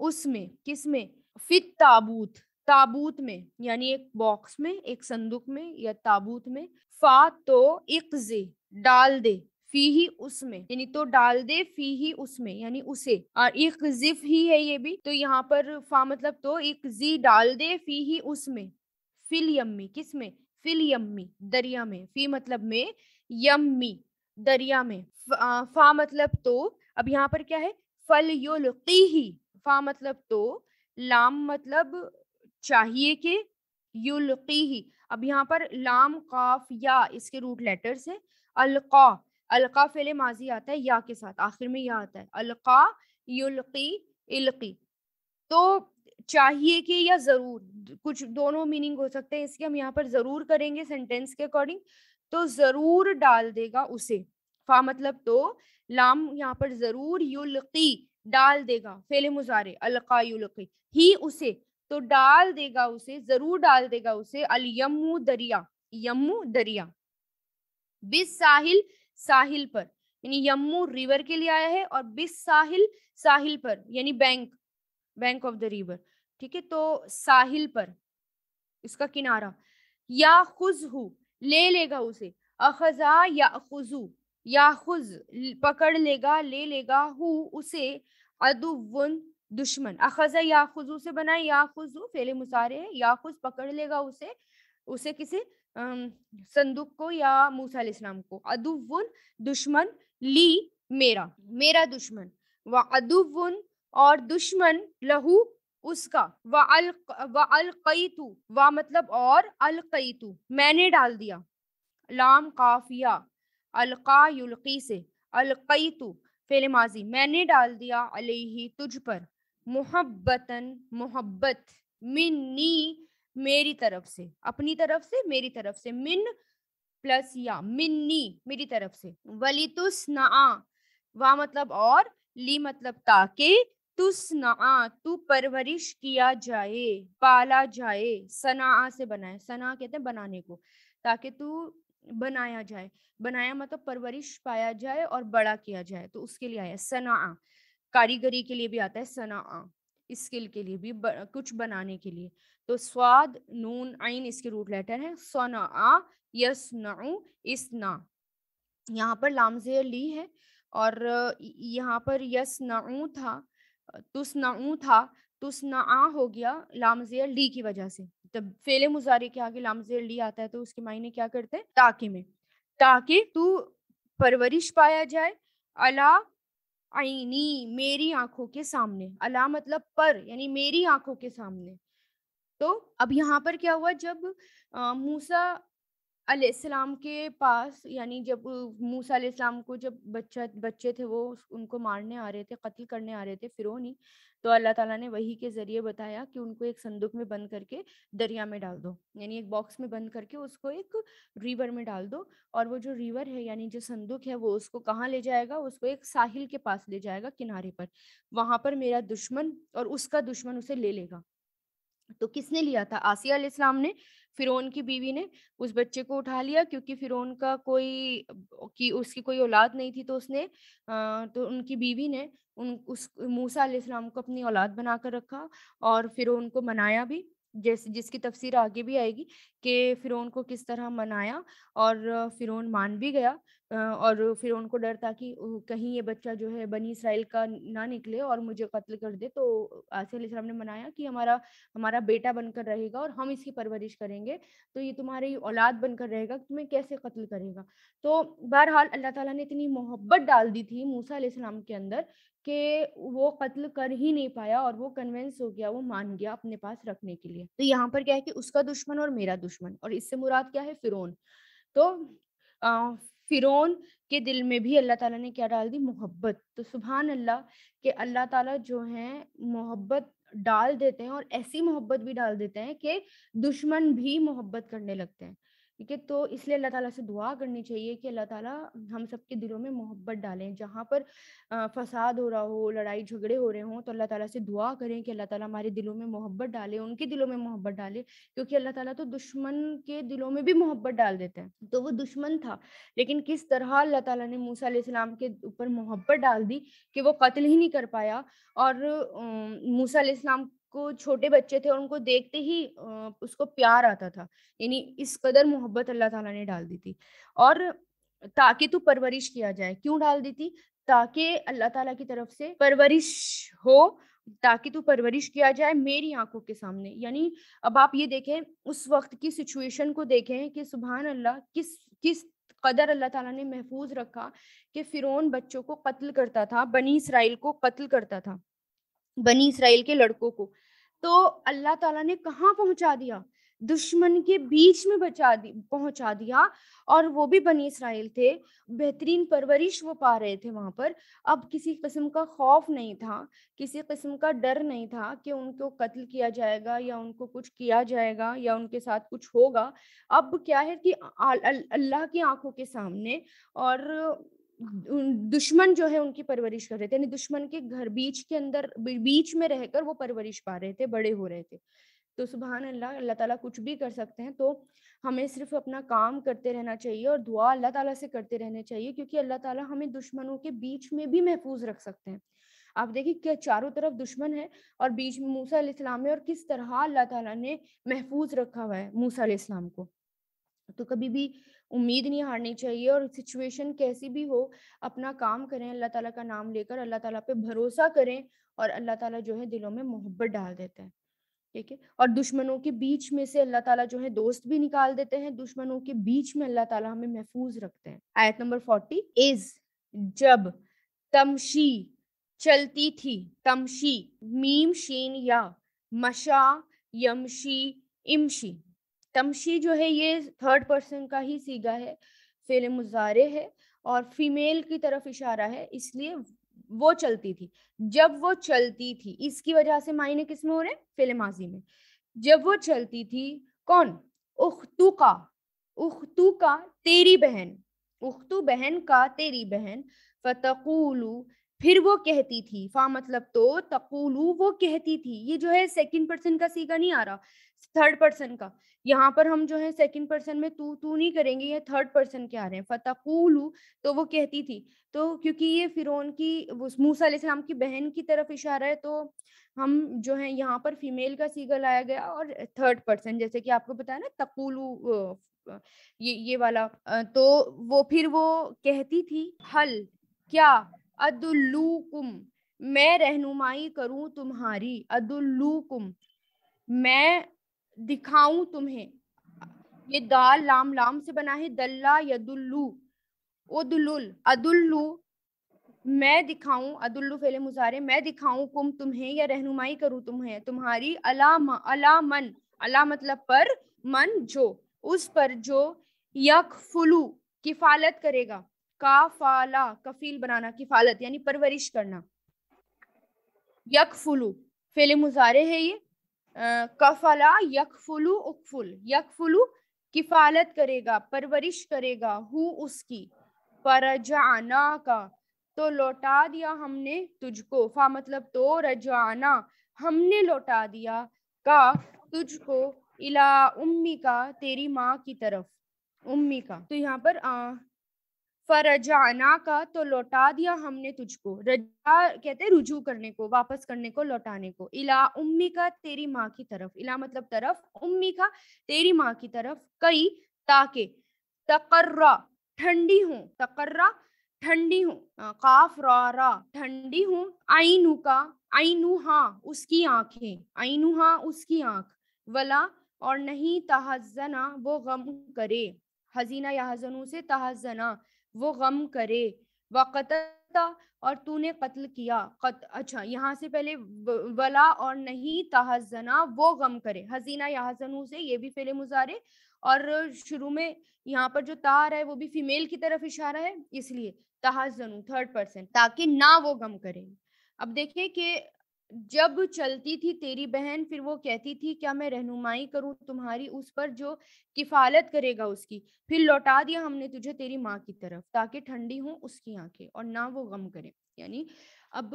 اس میں، کس میں؟ فی تابوت، تابوت میں یعنی ایک باکس میں، ایک صندوق میں یا تابوت میں. فا تو اقزے ڈال دے، فی ہی اس میں یعنی تو ڈال دے، فی ہی اس میں یعنی اسے، اور اقذف ہی ہے یہ بھی، تو یہاں پر فا مطلب تو، اقزی ڈال دے، فی ہی اس میں، فل یمی کس میں؟ فل یمی دریا میں، فی مطلب میں، یمی دریا میں. فا مطلب تو، اب یہاں پر کیا ہے؟ فل یلقیہ، فا مطلب تو، لام مطلب چاہیے کہ، یلقیہ، اب یہاں پر لام قاف یا اس کے روٹ لیٹرز ہیں. القا، القا فعل ماضی آتا ہے یا کے ساتھ، آخر میں یا آتا ہے. القا یلقی القی، تو چاہیے کہ یا ضرور، کچھ دونوں میننگ ہو سکتے ہیں اس کے. ہم یہاں پر ضرور کریں گے سینٹینس کے اکارڈنگ، تو ضرور ڈال دے گا اسے. فا مطلب تو، لام یہاں پر ضرور، یلقی ڈال دے گا، فعل مضارع القا یلقی، ہی اسے تو ڈال دے گا اسے، ضرور ڈال دے گا اسے، الیمو دریا، یمو دریا، بس ساحل ساحل پر، یعنی یمو ریور کے لیے آیا ہے، اور بس ساحل ساحل پر یعنی bank, bank of the river. ٹھیک ہے، تو ساحل پر اس کا کنارہ. یا خز ہو لے لے گا اسے، اخذا یا خزو، یا خز پکڑ لے گا، لے لے گا، ہو اسے، عدوٌ دشمن. اخذا یا خزو سے بنا، یا خزو فعل مضارع ہے، یا خز پکڑ لے گا اسے، اسے کسے؟ صندوق کو یا موسیٰ علیہ السلام کو. عدوٌ دشمن، لی میرا، میرا دشمن، وعدوٌ اور دشمن، لہو اس کا، وَأَلْقَيْتُ وا مطلب اور، القیتو میں نے ڈال دیا، لام قافیہ القا یلقی سے، القیتو فعل ماضی میں نے ڈال دیا، علیہ تجھ پر، محبتاً محبت، منی میری طرف سے، اپنی طرف سے، میری طرف سے، من پلس یا، منی میری طرف سے. وَلِتُصْنَعَ وا مطلب اور، لی مطلب تاکہ، تُصْنَعَ تو پرورش کیا جائے، پالا جائے، صنع سے بنائے، صنع کہتے ہیں بنانے کو، تاکہ تو بنایا جائے، بنایا مطلب پرورش پایا جائے اور بڑا کیا جائے، تو اس کے لیے آیا صنع. کاریگری کے لیے بھی آتا ہے صنع، اسکل کے لیے بھی، کچھ بنانے کے لیے. تو سواد نون عین اس کے روٹ لیٹر ہے. صنع یصنع اسنا، یہاں پر لام زیر لی ہے، اور یہاں پر یصنعو تھا، تصنعو تھا، تصنعا ہو گیا لام زیر لی کی وجہ سے. جب فعل مضارع کے آگے لام زیر لی آتا ہے تو اس کے معنی کیا کرتے ہیں؟ تاکہ میں، تاکہ تو پرورش پایا جائے، علا عینی میری آنکھوں کے سامنے، علا مطلب پر یعنی میری آنکھوں کے سامنے. تو اب یہاں پر کیا ہوا، جب موسیٰ علیہ السلام کے پاس، یعنی جب موسیٰ علیہ السلام کو جب بچے تھے وہ ان کو مارنے آ رہے تھے، قتل کرنے آ رہے تھے فرعون ہی، تو اللہ تعالیٰ نے وحی کے ذریعے بتایا کہ ان کو ایک صندوق میں بند کر کے دریا میں ڈال دو، یعنی ایک باکس میں بند کر کے اس کو ایک ریور میں ڈال دو، اور وہ جو ریور ہے یعنی جو صندوق ہے وہ اس کو کہاں لے جائے گا؟ اس کو ایک ساحل کے پاس لے جائے گا، کنارے پر، وہاں پر میرا دشمن اور اس کا دشمن اسے لے لے گا. تو کس نے لیا تھا؟ آسیہ علیہ السلام نے، فرعون کی بیوی نے اس بچے کو اٹھا لیا، کیونکہ فرعون کا اس کی کوئی اولاد نہیں تھی، تو اس نے تو ان کی بیوی نے اس موسیٰ علیہ السلام کو اپنی اولاد بنا کر رکھا، اور فرعون کو منایا بھی، جس کی تفسیر آگے بھی آئے گی کہ فرعون کو کس طرح منایا، اور فرعون مان بھی گیا، اور فرعون کو ڈر تھا کہ کہیں یہ بچہ جو ہے بنی اسرائیل کا نہ نکلے اور مجھے قتل کر دے. تو آسیہ علیہ السلام نے منایا کہ ہمارا بیٹا بن کر رہے گا اور ہم اس کی پرورش کریں گے، تو یہ تمہاری اولاد بن کر رہے گا، تمہیں کیسے قتل کرے گا. تو بہرحال اللہ تعالیٰ نے اتنی محبت ڈال دی تھی موسیٰ علیہ السلام کے اندر کہ وہ قتل کر ہی نہیں پایا، اور وہ کنونس ہو گیا، وہ مان گیا اپنے پاس رکھنے کے لیے. تو یہاں پر کیا ہے کہ اس کا دشمن اور میرا دشمن، اور اس سے مراد کیا ہے؟ فرعون. تو فرعون کے دل میں بھی اللہ تعالیٰ نے کیا ڈال دی؟ محبت. تو سبحان اللہ کہ اللہ تعالیٰ جو ہیں محبت ڈال دیتے ہیں، اور ایسی محبت بھی ڈال دیتے ہیں کہ دشمن بھی محبت کرنے لگتے ہیں. ٹھیک ہے، تو اس لیے اللہ تعالیٰ سے دعا کرنی چاہیے کہ اللہ تعالیٰ ہم سب کے دلوں میں محبت ڈالیں. جہاں پر فساد ہو رہا ہو، لڑائی جھگڑے ہو رہے ہوں، تو اللہ تعالیٰ سے دعا کریں کہ اللہ تعالیٰ ہمارے دلوں میں محبت ڈالے، ان کے دلوں میں محبت ڈالے. کیونکہ اللہ تعالیٰ تو دشمن کے دلوں میں بھی محبت ڈال دیتا ہے. تو وہ دشمن تھا، لیکن کس طرح اللہ تعالیٰ نے موسیٰ علیہ السلام کے اوپر محبت ڈال دی کہ وہ قتل ہی نہیں کر پایا. اور موسیٰ علیہ السلام کو چھوٹے بچے تھے اور ان کو دیکھتے ہی اس کو پیار آتا تھا. یعنی اس قدر محبت اللہ تعالیٰ نے ڈال دی تھی. اور تاکہ تو پرورش کیا جائے، کیوں ڈال دی تھی؟ تاکہ اللہ تعالیٰ کی طرف سے پرورش ہو، تاکہ تو پرورش کیا جائے میری آنکھوں کے سامنے. یعنی اب آپ یہ دیکھیں، اس وقت کی سچویشن کو دیکھیں کہ سبحان اللہ کس قدر اللہ تعالیٰ نے محفوظ رکھا کہ فرعون بچوں کو قتل کرتا تھا، بنی اسرائیل کو قتل کرتا تھا، بنی اسرائیل کے لڑکوں کو. تو اللہ تعالیٰ نے کہاں پہنچا دیا؟ دشمن کے بیچ میں پہنچا دیا. اور وہ بھی بنی اسرائیل تھے، بہترین پرورش وہ پا رہے تھے وہاں پر. اب کسی قسم کا خوف نہیں تھا، کسی قسم کا ڈر نہیں تھا کہ ان کو قتل کیا جائے گا یا ان کو کچھ کیا جائے گا یا ان کے ساتھ کچھ ہوگا. اب کیا ہے کہ اللہ کی آنکھوں کے سامنے اور دشمن جو ہے ان کی پرورش کر رہے تھے. یعنی دشمن کے گھر بیچ میں رہ کر وہ پرورش پا رہے تھے، بڑے ہو رہے تھے. تو سبحان اللہ، اللہ تعالیٰ کچھ بھی کر سکتے ہیں. تو ہمیں صرف اپنا کام کرتے رہنا چاہیے اور دعا اللہ تعالیٰ سے کرتے رہنے چاہیے، کیونکہ اللہ تعالیٰ ہمیں دشمنوں کے بیچ میں بھی محفوظ رکھ سکتے ہیں. آپ دیکھیں کہ چاروں طرف دشمن ہے اور بیچ میں موسیٰ علیہ السلام ہے، اور کس طرح اللہ تعالیٰ نے محفوظ رکھا ہوا ہے موسیٰ علیہ السلام کو. تو کبھی بھی امید نہیں ہارنی چاہیے، اور سچویشن کیسی بھی ہو اپنا کام کریں، اللہ تعالیٰ کا نام لے کر اللہ تعالیٰ پہ بھروسہ کریں، اور اللہ تعالیٰ جو ہے دلوں میں محبت ڈال دیتا ہے. ٹھیک ہے، اور دشمنوں کے بیچ میں سے اللہ تعالیٰ جو ہے دوست بھی نکال دیتے ہیں، دشمنوں کے بیچ میں اللہ تعالیٰ ہمیں محفوظ رکھتے ہیں. آیت نمبر 40، از جب، تمشی چلتی تھی، تمشی میم شین یا، مشا یمشی امشی. تمشی جو ہے یہ تھرڈ پرسن کا ہی صیغہ ہے، فعل مضارع ہے اور فیمیل کی طرف اشارہ ہے، اس لیے وہ چلتی تھی. جب وہ چلتی تھی، اس کی وجہ سے معنی کس میں ہو رہے ہیں؟ فعل ماضی میں. جب وہ چلتی تھی، کون؟ اختو کا، اختو کا تیری بہن، اختو بہن کا تیری بہن. فتقولو پھر وہ کہتی تھی، فا مطلب تو، تقولو وہ کہتی تھی. یہ جو ہے سیکنڈ پرسن کا صیغہ نہیں آ رہا، تھرڈ پرسن کا. یہاں پر ہم جو ہے سیکنڈ پرسن میں تو نہیں کریں گے، یہ تھرڈ پرسن کے آ رہے ہیں. فتقولو تو وہ کہتی تھی. تو کیونکہ یہ فرعون کی موسیٰ علیہ السلام کی بہن کی طرف اشارہ ہے، تو ہم جو ہے یہاں پر فیمیل کا صیغہ لایا گیا اور تھرڈ پرسن، جیسے کہ آپ کو بتایا نا تقولو، یہ والا. تو وہ پھر وہ کہتی تھی، حل کیا، ادلوکم میں رہنمائی کروں تمہاری، ادلوکم میں دکھاؤں تمہیں. یہ دال لام سے بنا ہے، دلہ یدلو، ادلل ادلو میں دکھاؤں، ادلو فعل مضارع، میں دکھاؤں کم تمہیں یا رہنمائی کروں تمہیں، تمہاری، الا من، الا مطلب پر، من جو، اس پر جو، یکفلو کفالت کرے گا، کافالا کفیل بنانا، کفالت یعنی پرورش کرنا. یکفلو فعل مضارع ہے یہ، کفلا یکفلو اکفل، یکفلو کفالت کرے گا، پرورش کرے گا، ہو اس کی. فرجعنا کا تو لوٹا دیا ہم نے تجھ کو، فا مطلب تو، رجعنا ہم نے لوٹا دیا، کا تجھ کو، الا امی کا تیری ماں کی طرف، امی کا. تو یہاں پر فرجعنا کا تو لوٹا دیا ہم نے تجھ کو، رجع کہتے ہیں رجوع کرنے کو، واپس کرنے کو، لوٹانے کو. الا امی کا تیری ماں کی طرف، الا مطلب طرف، امی کا تیری ماں کی طرف. کئی تاکہ، تقرا ٹھنڈی ہوں، تقرا ٹھنڈی ہوں، قاف را را ٹھنڈی ہوں، عینو کا عینوہا اس کی آنکھیں، عینوہا اس کی آنکھ، ولا اور نہیں، تحزنا وہ غم کرے، حزینہ یا حزنوں سے، تحزنا وہ غم کرے، وقتتا اور تو نے قتل کیا، اچھا یہاں سے پہلے ولا اور نہیں، تحزنا وہ غم کرے، حزینہ یا حزنوں سے یہ بھی فعل مضارع، اور شروع میں یہاں پر جو تا آ رہا ہے وہ بھی فیمیل کی طرف اشارہ ہے، اس لیے تحزنو تھرڈ پرسن، تاکہ نہ وہ غم کرے. اب دیکھیں کہ جب چلتی تھی تیری بہن پھر وہ کہتی تھی کیا میں رہنمائی کروں تمہاری اس پر جو کفالت کرے گا اس کی، پھر لوٹا دیا ہم نے تجھے تیری ماں کی طرف تاکہ ٹھنڈی ہوں اس کی آنکھیں اور نہ وہ غم کرے۔ یعنی اب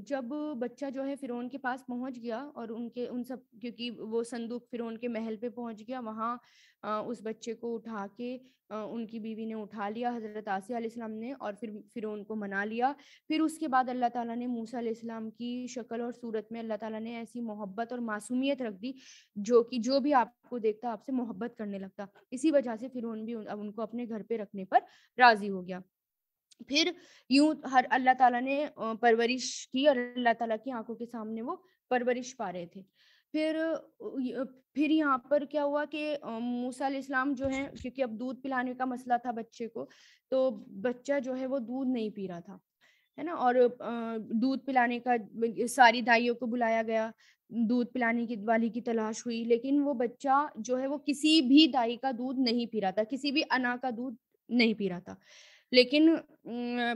جب بچہ جو ہے فرعون کے پاس پہنچ گیا اور ان سب، کیونکہ وہ صندوق فرعون کے محل پہ پہنچ گیا، وہاں اس بچے کو اٹھا کے ان کی بیوی نے اٹھا لیا، حضرت آسیہ علیہ السلام نے، اور پھر فرعون کو منا لیا۔ پھر اس کے بعد اللہ تعالیٰ نے موسیٰ علیہ السلام کی شکل اور صورت میں اللہ تعالیٰ نے ایسی محبت اور معصومیت رکھ دی جو بھی آپ کو دیکھتا آپ سے محبت کرنے لگتا۔ اسی وجہ سے فرعون بھی اب ان کو اپنے گھر پہ رکھنے پر راضی ہو گیا۔ پھر یوں ہر اللہ تعالیٰ نے پرورش کی اور اللہ تعالیٰ کی آنکھوں کے سامنے وہ پرورش پا رہے تھے۔ پھر پھر یہاں پر کیا ہوا کہ موسیٰ علیہ السلام جو ہیں، کیونکہ اب دودھ پلانے کا مسئلہ تھا بچے کو، تو بچہ جو ہے وہ دودھ نہیں پی رہا تھا، ہے نا، اور دودھ پلانے کا ساری دائیوں کو بلایا گیا، دودھ پلانے کی والی کی تلاش ہوئی، لیکن وہ بچہ جو ہے وہ کسی بھی دائی کا دودھ نہیں پی رہا تھا، کسی بھی انا کا دودھ نہیں پی رہا تھا۔ لیکن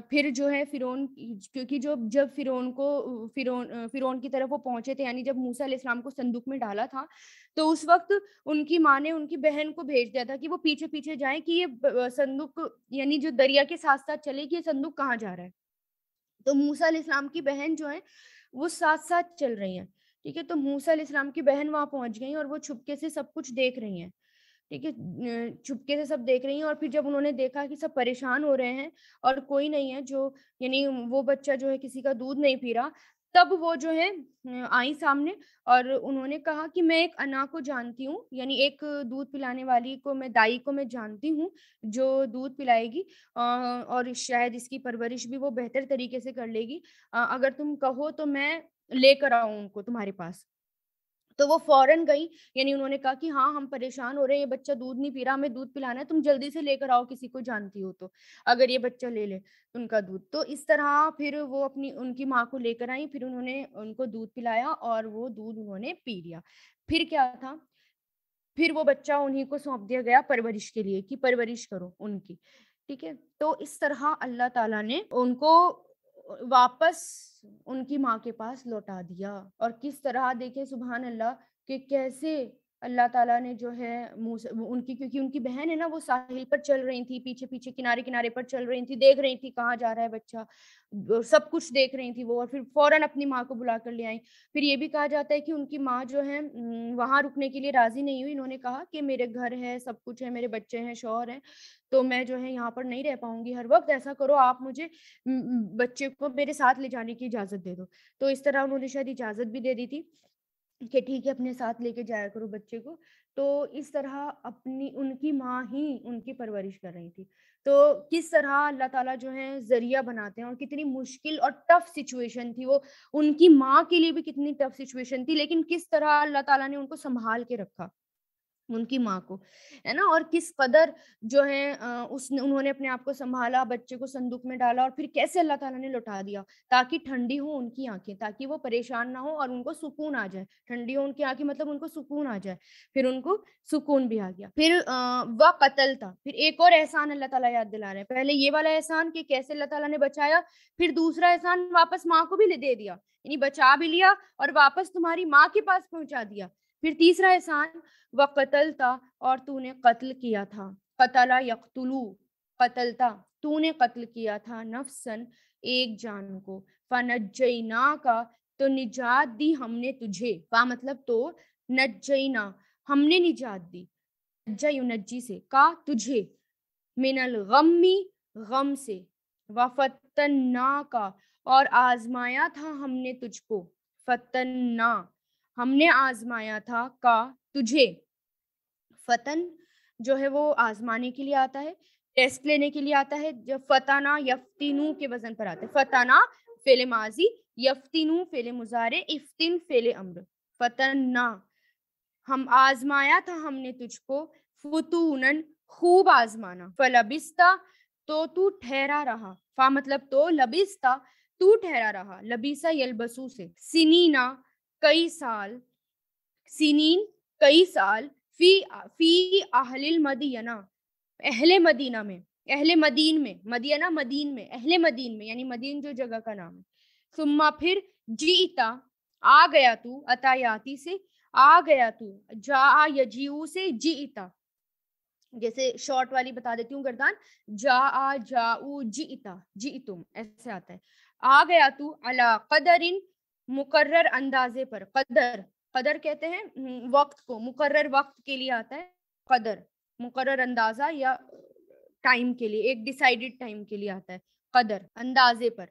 پھر جو ہے فرعون، کیونکہ جب فرعون کی طرف وہ پہنچے تھے، یعنی جب موسیٰ علیہ السلام کو صندوق میں ڈالا تھا، تو اس وقت ان کی ماں نے ان کی بہن کو بھیج دیا تھا کہ وہ پیچھے پیچھے جائیں کہ یہ صندوق، یعنی جو دریا کے ساتھ ساتھ چلے کہ یہ صندوق کہاں جا رہا ہے۔ تو موسیٰ علیہ السلام کی بہن جو ہے وہ ساتھ ساتھ چل رہی ہیں، ٹھیک ہے، تو موسیٰ علیہ السلام کی بہن وہاں پہنچ گئی اور وہ چھپکے سے سب کچھ دیکھ رہی ہیں، ٹھیک ہے، چھپکے سے سب دیکھ رہی ہیں، اور پھر جب انہوں نے دیکھا کہ سب پریشان ہو رہے ہیں اور کوئی نہیں ہے جو، یعنی وہ بچہ جو ہے کسی کا دودھ نہیں پی رہا، تب وہ جو ہے آئی سامنے، اور انہوں نے کہا کہ میں ایک انا کو جانتی ہوں، یعنی ایک دودھ پلانے والی کو، میں دائی کو میں جانتی ہوں جو دودھ پلائے گی، اور شاید اس کی پرورش بھی وہ بہتر طریقے سے کر لے گی، اگر تم کہو تو میں لے کر آؤں ان کو تمہارے پاس۔ تو وہ فوراً گئی، یعنی انہوں نے کہا کہ ہاں ہم پریشان ہو رہے ہیں، یہ بچہ دودھ نہیں پی رہا، ہمیں دودھ پلانا ہے، تم جلدی سے لے کر آؤ کسی کو جانتی ہو تو، اگر یہ بچہ لے لے ان کا دودھ۔ تو اس طرح پھر وہ ان کی ماں کو لے کر آئی، پھر انہوں نے ان کو دودھ پلایا اور وہ دودھ انہوں نے پی لیا۔ پھر کیا تھا، پھر وہ بچہ انہیں کو سونپ دیا گیا پرورش کے لیے کہ پرورش کرو ان کی، ٹھیک ہے۔ تو اس طرح اللہ تعالیٰ نے ان کو واپس ان کی ماں کے پاس لوٹا دیا، اور کس طرح دیکھیں سبحان اللہ کہ کیسے اللہ تعالیٰ نے جو ہے ان کی، کیونکہ ان کی بہن ہے نا، وہ ساحل پر چل رہی تھی، پیچھے پیچھے کنارے کنارے پر چل رہی تھی، دیکھ رہی تھی کہاں جا رہا ہے بچہ، سب کچھ دیکھ رہی تھی وہ، اور پھر فوراً اپنی ماں کو بلا کر لے آئیں۔ پھر یہ بھی کہا جاتا ہے کہ ان کی ماں جو ہے وہاں رکنے کے لیے راضی نہیں ہوئی، انہوں نے کہا کہ میرے گھر ہے، سب کچھ ہے، میرے بچے ہیں، شوہر ہیں، تو میں جو ہے یہاں پر نہیں رہ پاؤں گی ہر وقت، ایسا کرو آپ مجھے بچے کو میرے ساتھ لے جانے کی اجازت دے دو۔ تو اس طرح انہوں نے شاید اجازت بھی دے دی تھی کہ ٹھیک ہے اپنے ساتھ لے کے جایا کرو بچے کو۔ تو اس طرح ان کی ماں ہی ان کی پرورش کر رہی تھی۔ تو کس طرح اللہ تعالیٰ جو ہے ذریعہ بناتے ہیں، اور کتنی مشکل اور ٹف سچویشن تھی وہ، ان کی ماں کے لیے بھی کتنی ٹف سچویشن تھی، لیکن کس طرح اللہ تعالیٰ نے ان کو سنبھال کے رکھا، ان کی ماں کو، ہے نا، اور کس قدر جو ہے انہوں نے اپنے آپ کو سنبھالا، بچے کو صندوق میں ڈالا، اور پھر کیسے اللہ تعالیٰ نے لوٹا دیا تاکہ ٹھنڈی ہو ان کی آنکھیں، تاکہ وہ پریشان نہ ہو اور ان کو سکون آ جائے، ٹھنڈی ہو ان کی آنکھیں مطلب ان کو سکون آ جائے۔ پھر ان کو سکون بھی آ گیا۔ پھر وہ قتل تھا، پھر ایک اور احسان اللہ تعالیٰ یاد دلا رہے ہیں، پہلے یہ والا احسان کہ کیسے اللہ تعالیٰ نے بچایا، پھر دوسرا احسان واپس ماں کو بھی دے دیا، یعنی بچا بھی لیا اور واپس تمہاری ماں کے پاس پہنچا دیا۔ پھر تیسرا احسان وقتل تھا، اور تو نے قتل کیا تھا، قتلا یقتلو، قتل تھا، تو نے قتل کیا تھا، نفسن، ایک جان کو، فنجینا کا، تو نجات دی ہم نے تجھے، کا مطلب تو، نجینا، ہم نے نجات دی، نجا ینجی سے، کا تجھے، من الغمی، غم سے، وفتنا کا، اور آزمایا تھا ہم نے تجھ کو، فتنا، ہم نے آزمایا تھا، کا تجھے، فتن جو ہے وہ آزمانے کے لیے آتا ہے، ٹیسٹ لینے کے لیے آتا ہے، جب فتنا یفتینو کے وزن پر آتا ہے، فتنا فعل ماضی، یفتینو فعل مضارع، افتن فعل امر، فتنا، ہم آزمایا تھا ہم نے تجھ کو، فتونن، خوب آزمانا، فلبستا، تو ٹھہرا رہا، فا مطلب تو، لبستا، تو ٹھہرا رہا، لبیسا یلبسو سے، سنینا، کئی سال، سنین، کئی سال، فی اہل المدینہ، اہل مدینہ میں، اہل مدین میں، مدینہ مدین میں، اہل مدین میں، یعنی مدین جو جگہ کا نام ہے، ثم پھر، جیتا، آ گیا تو، اتا یاتی سے آ گیا تو، جا یجیو سے جیتا، جیسے شارٹ والی بتا دیتی ہوں گردان، جا جاؤ جیتا جیتم ایسے آتا ہے. آ گیا تو علی قدرن، مقرر اندازے پر. قدر، قدر کہتے ہیں وقت کو، مقرر وقت کے لیے آتا ہے قدر، مقرر اندازہ یا ٹائم کے لیے، ایک ڈیسائیڈڈ ٹائم کے لیے آتا ہے قدر، اندازے پر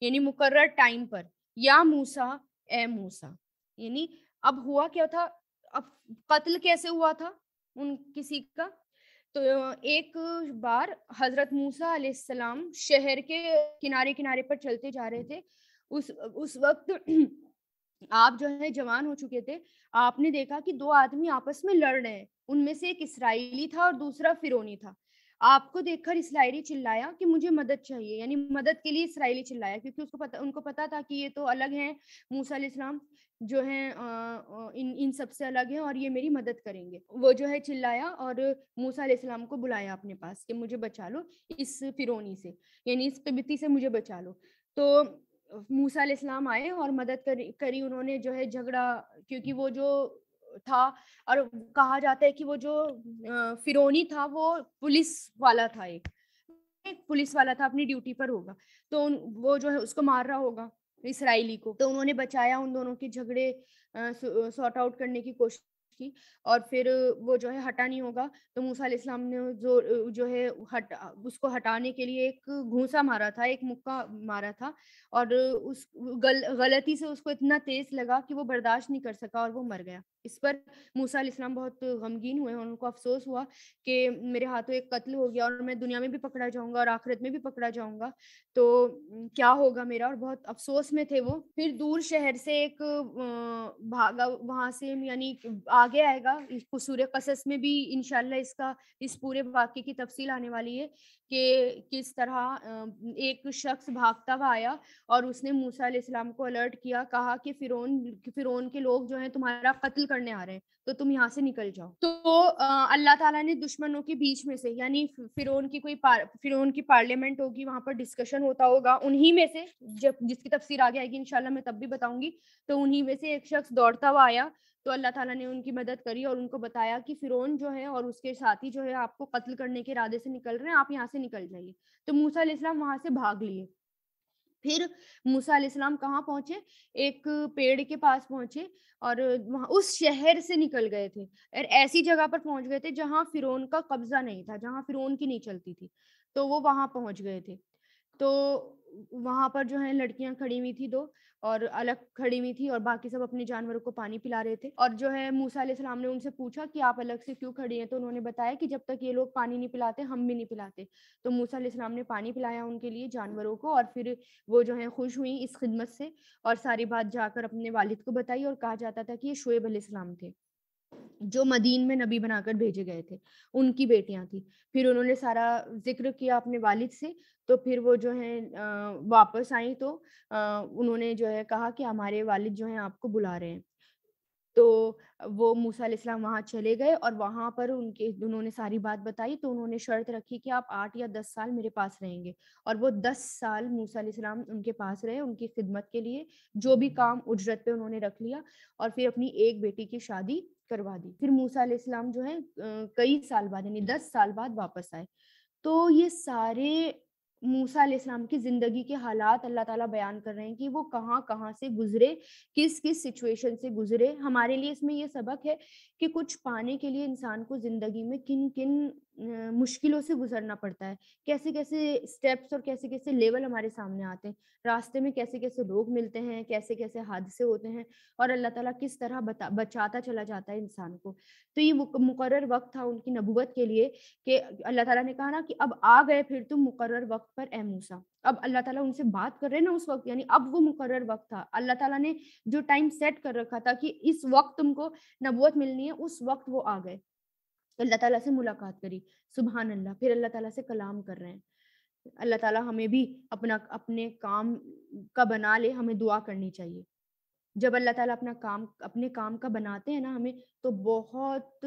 یعنی مقرر ٹائم پر. یا موسیٰ، اے موسیٰ، یعنی اب ہوا کیا تھا، اب قتل کیسے ہوا تھا ان کسی کا. تو ایک بار حضرت موسیٰ علیہ السلام شہر کے کنارے کنارے پر چلتے جا رہے تھے. اس وقت آپ جو ہے جوان ہو چکے تھے. آپ نے دیکھا کہ دو آدمی آپس میں لڑ رہے ہیں، ان میں سے ایک اسرائیلی تھا اور دوسرا فرعونی تھا. آپ کو دیکھ کر اسرائیلی چلایا کہ مجھے مدد چاہیے، یعنی مدد کے لیے اسرائیلی چلایا، کیونکہ ان کو پتا تھا کہ یہ تو الگ ہیں، موسیٰ علیہ السلام جو ہیں ان سب سے الگ ہیں اور یہ میری مدد کریں گے. وہ جو ہے چلایا اور موسیٰ علیہ السلام کو بلایا اپنے پاس کہ مجھے بچا لو اس فرعونی سے، یعنی اس قبطی سے مجھے بچا لو. تو موسیٰ علیہ السلام آئے اور مدد کری انہوں نے جو ہے جھگڑا، کیونکہ وہ جو تھا، اور کہا جاتا ہے کہ وہ جو فرعونی تھا وہ پولیس والا تھا، ایک پولیس والا تھا، اپنی ڈیوٹی پر ہوگا، تو وہ جو ہے اس کو مار رہا ہوگا اسرائیلی کو. تو انہوں نے بچایا، ان دونوں کے جھگڑے سارٹ آؤٹ کرنے کی کوشش کی، اور پھر وہ جو ہے ہٹا نہیں ہوگا. تو موسیٰ علیہ السلام نے جو ہے اس کو ہٹانے کے لیے ایک گھونسا مارا تھا، ایک مکہ مارا تھا، اور اس غلطی سے اس کو اتنا تیز لگا کہ وہ برداشت نہیں کر سکا اور وہ مر گیا. اس پر موسیٰ علیہ السلام بہت غمگین ہوئے، اور ان کو افسوس ہوا کہ میرے ہاتھوں ایک قتل ہو گیا اور میں دنیا میں بھی پکڑا جاؤں گا اور آخرت میں بھی پکڑا جاؤں گا، تو کیا ہوگا میرا، اور بہت افسوس میں تھے وہ. پھر دور شہر سے ایک بھاگا وہاں سے، یعنی آگے آئے گا سورہ قصص میں بھی انشاءاللہ اس پورے واقعے کی تفصیل آنے والی ہے کہ کس طرح ایک شخص بھاگتا ہوا آیا اور اس نے موسیٰ علیہ السلام کو الرٹ کیا، کہا کہ فرعون کے لوگ جو ہیں تمہارا قتل کرنے آ رہے ہیں، تو تم یہاں سے نکل جاؤ. تو اللہ تعالیٰ نے دشمنوں کے بیچ میں سے، یعنی فرعون کی پارلیمنٹ ہوگی، وہاں پر ڈسکشن ہوتا ہوگا، انہی میں سے جس کی تفسیر آگے آئے گی انشاءاللہ میں تب بھی بتاؤں گی، تو انہی میں سے ایک شخص دوڑتا ہوا آیا. تو اللہ تعالیٰ نے ان کی مدد کری اور ان کو بتایا کہ فرعون جو ہے اور اس کے ساتھی جو ہے آپ کو قتل کرنے کے ارادے سے نکل رہے ہیں، آپ یہاں سے نکل جائیے. تو موسیٰ علیہ السلام وہاں سے بھاگ لیے. پھر موسیٰ علیہ السلام کہاں پہنچے، ایک پیڑ کے پاس پہنچے، اور وہاں اس شہر سے نکل گئے تھے اور ایسی جگہ پر پہنچ گئے تھے جہاں فرعون کا قبضہ نہیں تھا، جہاں فرعون کی نہیں چلتی تھی، تو وہ وہاں پہنچ گئے تھے. تو وہاں پر جو ہے لڑکیاں کھڑی ہوئی تھی دو، اور الگ کھڑی ہوئی تھی، اور باقی سب اپنے جانوروں کو پانی پلا رہے تھے. اور جو ہے موسیٰ علیہ السلام نے ان سے پوچھا کہ آپ الگ سے کیوں کھڑی ہیں، تو انہوں نے بتایا کہ جب تک یہ لوگ پانی نہیں پلاتے ہم بھی نہیں پلاتے. تو موسیٰ علیہ السلام نے پانی پلایا ان کے لیے جانوروں کو، اور پھر وہ جو ہے خوش ہوئی اس خدمت سے، اور ساری بات جا کر اپنے والد کو بتائی، اور کہا جاتا تھا کہ یہ شعیب علیہ السلام تھے جو مدین میں نبی بنا کر بھیجے گئے تھے، ان کی بیٹیاں تھیں. پھر انہوں نے سارا ذکر کیا اپنے والد سے، تو پھر وہ جو ہیں واپس آئیں، تو انہوں نے جو ہے کہا کہ ہمارے والد جو ہیں آپ کو بلا رہے ہیں. تو وہ موسیٰ علیہ السلام وہاں چلے گئے، اور وہاں پر انہوں نے ساری بات بتائی. تو انہوں نے شرط رکھی کہ آپ 8 یا 10 سال میرے پاس رہیں گے، اور وہ 10 سال موسیٰ علیہ السلام ان کے پاس رہے، ان کی خدمت کے لیے جو بھی کام اجرت پہ انہوں نے رکھ لیا، اور پھر اپنی ایک بیٹی کی شادی کروا دی. پھر موسیٰ علیہ السلام جو ہے کئی سال بعد، یعنی 10 سال بعد واپس آئے. تو یہ سارے موسیٰ علیہ السلام کی زندگی کے حالات اللہ تعالیٰ بیان کر رہے ہیں کہ وہ کہاں کہاں سے گزرے، کس کس سچویشن سے گزرے. ہمارے لیے اس میں یہ سبق ہے کہ کچھ پانے کے لیے انسان کو زندگی میں کن کن مشکلوں سے گزرنا پڑتا ہے، کیسے کیسے اسٹیپس اور کیسے کیسے لیول ہمارے سامنے آتے ہیں، راستے میں کیسے کیسے لوگ ملتے ہیں، کیسے کیسے حادثے ہوتے ہیں، اور اللہ تعالیٰ کس طرح بچاتا چلا جاتا ہے انسان کو. تو یہ مقرر وقت تھا ان کی نبوت کے لیے کہ اللہ تعالیٰ نے کہا نا کہ اب آ گئے پھر تم مقرر وقت پر اے موسیٰ. اب اللہ تعالیٰ ان سے بات کر رہے ہیں نا اس وقت، یعنی اب وہ مقرر وقت تھا. اللہ تعالیٰ نے جو ٹائم سیٹ کر رکھا تھا کہ اس وقت تم کو نبوت ملنی ہے، اس وقت وہ آ گئے. اللہ تعالیٰ سے ملاقات کری، سبحان اللہ. پھر اللہ تعالیٰ سے کلام کر رہے ہیں. اللہ تعالیٰ ہمیں بھی اپنے کام کا بنا لے، ہمیں دعا کرنی چاہیے. جب اللہ تعالیٰ اپنے کام کا بناتے ہیں نا ہمیں، تو بہت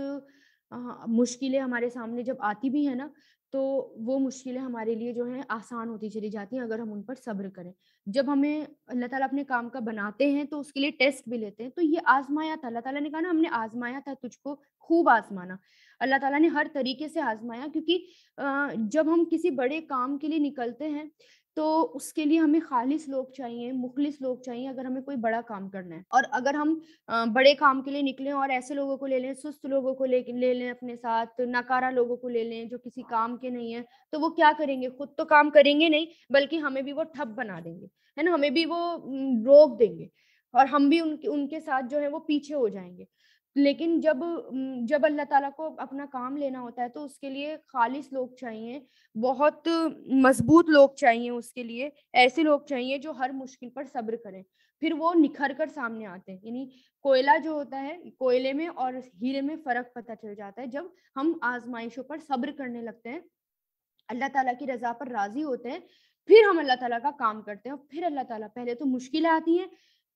مشکلیں ہمارے سامنے جب آتی بھی ہیں نا، تو وہ مشکلیں ہمارے لیے جو ہیں آسان ہوتی چلی جاتی ہیں اگر ہم ان پر صبر کریں۔ جب ہمیں اللہ تعالیٰ اپنے کام کا بناتے ہیں تو اس کے لیے ٹیسٹ بھی لیتے ہیں، تو یہ آزمایا تھا، اللہ تعالیٰ نے کہا نا ہم نے آزمایا تھا تجھ کو، خوب آزمانا۔ اللہ تعالیٰ نے ہر طریقے سے آزمایا، کیونکہ جب ہم کسی بڑے کام کے لیے نکلتے ہیں تو اس کے لیے ہمیں خالص لوگ چاہیے، مخلص لوگ چاہیے اگر ہمیں کوئی بڑا کام کرنا ہے۔ اور اگر ہم بڑے کام کے لیے نکلیں اور ایسے لوگوں کو لے لیں، سست لوگوں کو لے لیں اپنے ساتھ، ناکارہ لوگوں کو لے لیں جو کسی کام کے نہیں ہیں، تو وہ کیا کریں گے؟ خود تو کام کریں گے نہیں، بلکہ ہمیں بھی وہ ٹھپ بنا دیں گے، ہے نا؟ ہمیں بھی وہ روک دیں گے، اور ہم بھی ان کے ساتھ جو ہے وہ پیچھے ہو جائیں گے۔ لیکن جب اللہ تعالیٰ کو اپنا کام لینا ہوتا ہے تو اس کے لیے خالص لوگ چاہیے، بہت مضبوط لوگ چاہیے، اس کے لیے ایسے لوگ چاہیے جو ہر مشکل پر صبر کریں، پھر وہ نکھر کر سامنے آتے ہیں۔ یعنی کوئلہ جو ہوتا ہے، کوئلے میں اور ہیرے میں فرق پتہ چل جاتا ہے جب ہم آزمائشوں پر صبر کرنے لگتے ہیں، اللہ تعالیٰ کی رضا پر راضی ہوتے ہیں، پھر ہم اللہ تعالیٰ کا کام کرتے ہیں، اور پھر اللہ تعالیٰ پہلے تو مشکلیں آتی ہیں،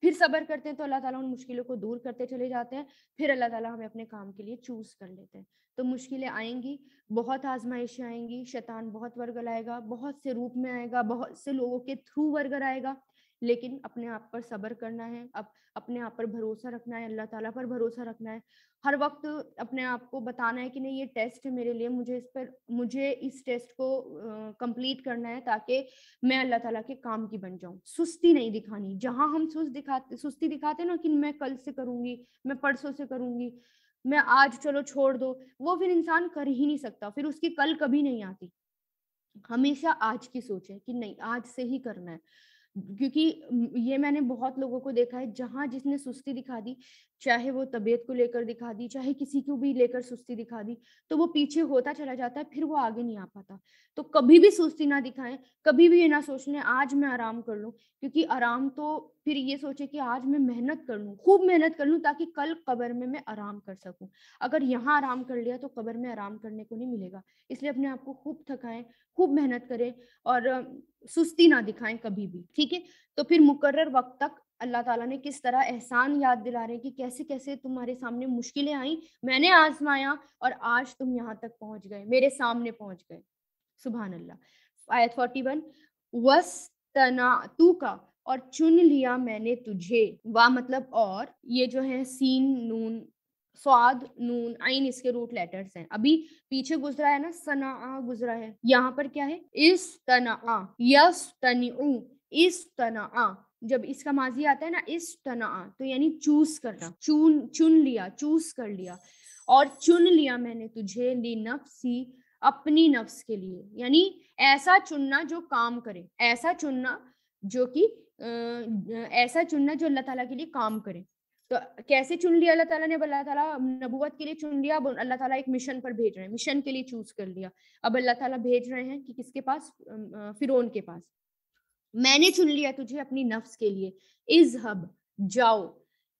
پھر صبر کرتے ہیں تو اللہ تعالیٰ ان مشکلوں کو دور کرتے چلے جاتے ہیں، پھر اللہ تعالیٰ ہمیں اپنے کام کے لیے چوز کر لیتے ہیں۔ تو مشکلیں آئیں گی، بہت آزمائشیں آئیں گی، شیطان بہت ورگلائے گا، بہت سے روپ میں آئے گا، بہت سے لوگوں کے تھرو ورگلائے گا، لیکن اپنے آپ پر صبر کرنا ہے، اپنے آپ پر بھروسہ رکھنا ہے، اللہ تعالیٰ پر بھروسہ رکھنا ہے، ہر وقت اپنے آپ کو بتانا ہے کہ نہیں یہ ٹیسٹ ہے میرے لیے، مجھے اس ٹیسٹ کو کمپلیٹ کرنا ہے تاکہ میں اللہ تعالیٰ کے کام کی بن جاؤں۔ سستی نہیں دکھانی، جہاں ہم سستی دکھاتے ہیں نا کہ میں کل سے کروں گی، میں پرسوں سے کروں گی، میں آج چلو چھوڑ دو، وہ پھر انسان کر ہی نہیں سکتا، پھر اس کی کل کبھی نہیں آتی۔ ہمیشہ آج کی سوچیں کہ نہیں آج سے ہی کرنا ہے، کیونکہ یہ میں نے بہت لوگوں کو دیکھا ہے، جہاں جس نے سستی دکھا دی، چاہے وہ طبیعت کو لے کر دکھا دی، چاہے کسی کو بھی لے کر سستی دکھا دی، تو وہ پیچھے ہوتا چلا جاتا ہے، پھر وہ آگے نہیں آ پاتا۔ تو کبھی بھی سستی نہ دکھائیں، کبھی بھی یہ نہ سوچ لیں آج میں آرام کر لوں، کیونکہ آرام تو پھر یہ سوچے کہ آج میں محنت کر لوں، خوب محنت کر لوں تاکہ کل قبر میں آرام کر سکوں۔ اگر یہاں آرام کر لیا تو قبر میں آرام کرنے کو نہیں ملے گا، اس لیے اپنے آپ کو خوب تھکائیں، خوب محنت کریں، اور سستی نہ دکھائیں کبھی بھی، ٹھیک ہے؟ تو پھر مقرر وقت تک اللہ تعالیٰ نے کس طرح احسان یاد دلا رہے ہیں کہ کیسے کیسے تمہارے سامنے مشکلیں آئیں، میں نے آزمایا اور آج تم یہاں تک پہنچ گئے، میرے سامنے پہنچ گئے۔ سبحان اللہ۔ آیت 41، وَاسْتَنَعْتُكَ، اور چن لیا میں نے تجھے، وا مطلب اور، یہ جو ہے سین نون صاد نون عین اس کے روٹ لیٹرز ہیں۔ ابھی پیچھے گزرا ہے نا صنع گزرا ہے، یہاں پر کیا ہے استنع، یستنع، استنع، جب اس کا ماضی آتا ہے نا استنع تو یعنی چوز کرنا، چن لیا، چوز کر لیا، اور چن لیا میں نے تجھے لنفسی، اپنی نفس کے لیے، یعنی ایسا چننا جو کام کرے، ایسا چننا جو کہ ایسا چننا جو اللہ تعالیٰ کے لیے کام کرے۔ تو کیسے چن لیا اللہ تعالیٰ نے؟ اللہ تعالیٰ نبوت کے لیے چن لیا، اب اللہ تعالیٰ ایک مشن پر بھیج رہے ہیں، مشن کے لیے چوز کر لیا، اب اللہ تعالیٰ بھیج رہے ہیں کہ کس کے پاس؟ فرعون کے پاس۔ میں نے چن لیا تجھے اپنی نفس کے لیے، اذهب، جاؤ،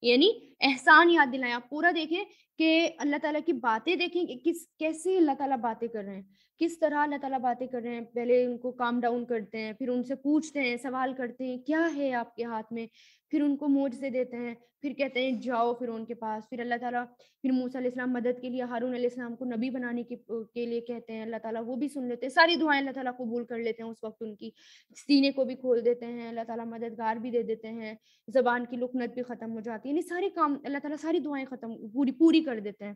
یعنی احسان یاد دلایا۔ پورا دیکھیں کہ اللہ تعالیٰ کی باتیں دیکھیں کہ کیسے اللہ تعالیٰ باتیں کر رہے ہیں، کس طرح اللہ تعالیٰ باتیں کر رہے ہیں۔ پہلے ان کو کام ڈاؤن کرتے ہیں، پھر ان سے پوچھتے ہیں، سوال کرتے ہیں کیا ہے آپ کے ہاتھ میں، پھر ان کو معجزے دیتے ہیں، پھر کہتے ہیں جاؤ فرعون کے پاس۔ پھر اللہ تعالیٰ پھر موسیٰ علیہ السلام مدد کے لیے ہارون علیہ السلام کو نبی بنانے کے لیے کہتے ہیں، اللہ تعالیٰ وہ بھی سن لیتے ہیں، ساری دعائیں اللہ تعالیٰ قبول کر لیتے ہیں، اس وقت ان کی سینے کو بھی کھول دیتے ہیں، اللہ تعالیٰ مددگار بھی دے دیتے ہیں، زبان کی لکنت بھی ختم ہو جاتی ہے، یعنی سارے کام اللہ تعالیٰ ساری دعائیں پوری کر دیتے ہیں۔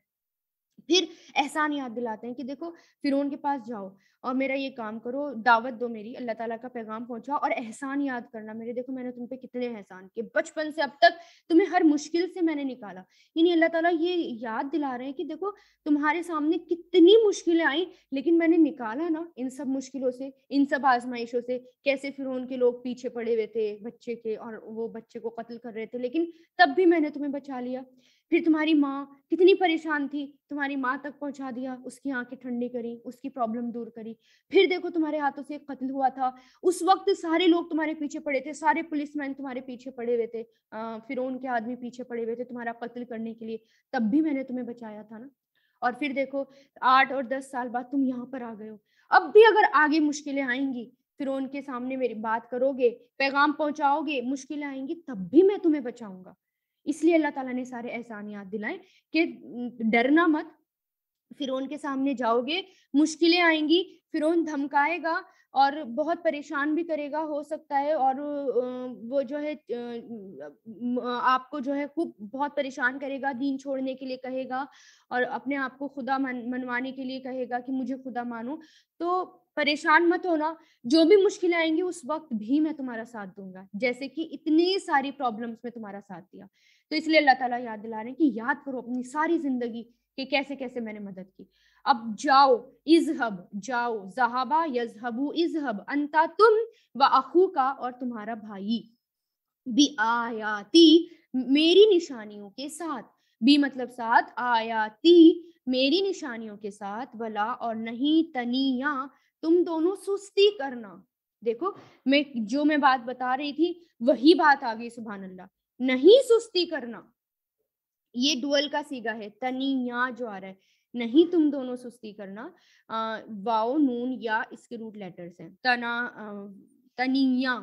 پھر احسان یاد دلاتے ہیں کہ دیکھو فرعون کے پاس جاؤ اور میرا یہ کام کرو، دعوت دو میری، اللہ تعالیٰ کا پیغام پہنچاؤ، اور احسان یاد کرنا میرے، دیکھو میں نے تم پہ کتنے احسان کیے، بچپن سے اب تک تمہیں ہر مشکل سے میں نے نکالا۔ یعنی اللہ تعالیٰ یہ یاد دلا رہے ہیں کہ دیکھو تمہارے سامنے کتنی مشکلیں آئیں، لیکن میں نے نکالا نا ان سب مشکلوں سے، ان سب آزمائشوں سے۔ کیسے فرعون کے لوگ پیچھے پڑے ہوئے تھے بچے کے، اور وہ بچے کو قتل کر رہے تھے، لیکن تب بھی میں نے تمہیں بچا لیا۔ پھر تمہاری ماں کتنی پریشان تھی، تمہاری ماں تک پہنچا دیا، اس کی آنکھیں ٹھنڈی کری، اس کی پرابلم دور کری۔ پھر دیکھو تمہارے ہاتھوں سے ایک قتل ہوا تھا، اس وقت سارے لوگ تمہارے پیچھے پڑے تھے، سارے پولیس مین تمہارے پیچھے پڑے ہوئے تھے، فرعون کے آدمی پیچھے پڑے ہوئے تھے تمہارا قتل کرنے کے لیے، تب بھی میں نے تمہیں بچایا تھا نا۔ اور پھر دیکھو 8 اور 10 سال بعد تم یہاں پر آ گئے ہو، اب بھی اگر آگے مشکلیں آئیں گی، فرعون کے سامنے میری بات کرو گے، پیغام پہنچاؤ گے، مشکلیں آئیں گی، تب بھی میں تمہیں بچاؤں گا۔ اس لیے اللہ تعالیٰ نے سارے احسان یاد دلائے کہ ڈرنا مت، فرعون کے سامنے جاؤ گے، مشکلیں آئیں گی، فرعون دھمکائے گا اور بہت پریشان بھی کرے گا ہو سکتا ہے، اور وہ جو ہے آپ کو جو ہے خوب بہت پریشان کرے گا، دین چھوڑنے کے لیے کہے گا اور اپنے آپ کو خدا منوانے کے لیے کہے گا کہ مجھے خدا مانو. تو پریشان مت ہونا، جو بھی مشکلیں آئیں گی اس وقت بھی میں تمہارا ساتھ دوں گا، جیسے کہ اتنی ساری پرابلمس میں تمہارا ساتھ دیا. تو اس لیے اللہ تعالیٰ یاد دلا رہے ہیں کہ یاد کرو اپنی ساری زندگی کہ کیسے کیسے میں نے مدد کی. اب جاؤ، اذهب، جاؤ، ذهب یذهب، اذهب انت تم و اخوکا اور تمہارا بھائی، بھی آیاتی میری نشانیوں کے ساتھ، بھی مطلب ساتھ، آیاتی میری نشانیوں کے ساتھ، ولا اور نہیں، تنیا تم دونوں سستی کرنا. دیکھو میں بات بتا رہی تھی وہی بات آ گئی، سبحان اللہ. نہیں سستی کرنا، یہ ڈوئل کا سیگا ہے. تنیا جو آ رہا ہے، نہیں تم دونوں سستی کرنا. واؤ نون یا اس کے روٹ لیٹرز ہیں. تنیا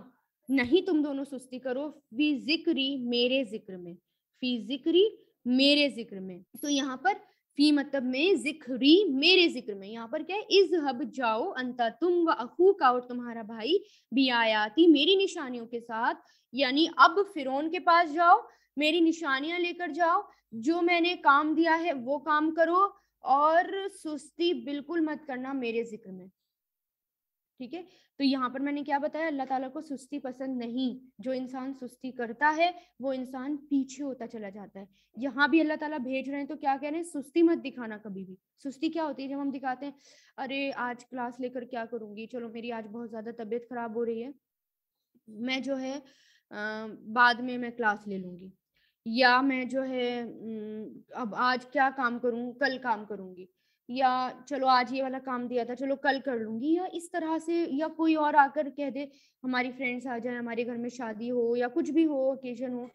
نہیں تم دونوں سستی کرو، فی ذکری میرے ذکر میں، فی ذکری میرے ذکر میں. تو یہاں پر فی مطلب میں، ذکری میرے ذکر میں. یہاں پر کیا ہے، اذهب جاؤ، انت تم و اخوک اور تمہارا بھائی، بھی آیاتی میری نشانیوں کے ساتھ. یعنی اب فرعون کے پاس جاؤ، میری نشانیاں لے کر جاؤ، جو میں نے کام دیا ہے وہ کام کرو، اور سستی بالکل مت کرنا میرے ذکر میں. ٹھیک ہے. تو یہاں پر میں نے کیا بتایا، اللہ تعالیٰ کو سستی پسند نہیں. جو انسان سستی کرتا ہے وہ انسان پیچھے ہوتا چلا جاتا ہے. یہاں بھی اللہ تعالیٰ بھیج رہے ہیں تو کیا کہہ رہے ہیں، سستی مت دکھانا کبھی بھی. سستی کیا ہوتی ہے، جب ہم دکھاتے ہیں ارے آج کلاس لے کر کیا کروں گی، چلو میری آج بہت زیادہ طبیعت خراب ہو رہی ہے، میں جو ہے بعد میں کلاس لے لوں گی، یا میں جو ہے اب آج کیا کام کروں، کل کام کروں گی، یا چلو آج یہ والا کام دیا تھا چلو کل کر لوں گی، یا اس طرح سے. یا کوئی اور آ کر کہہ دے، ہماری فرینڈس آ جائیں، ہمارے گھر میں شادی ہو یا کچھ بھی ہو، اوکیزن ہو،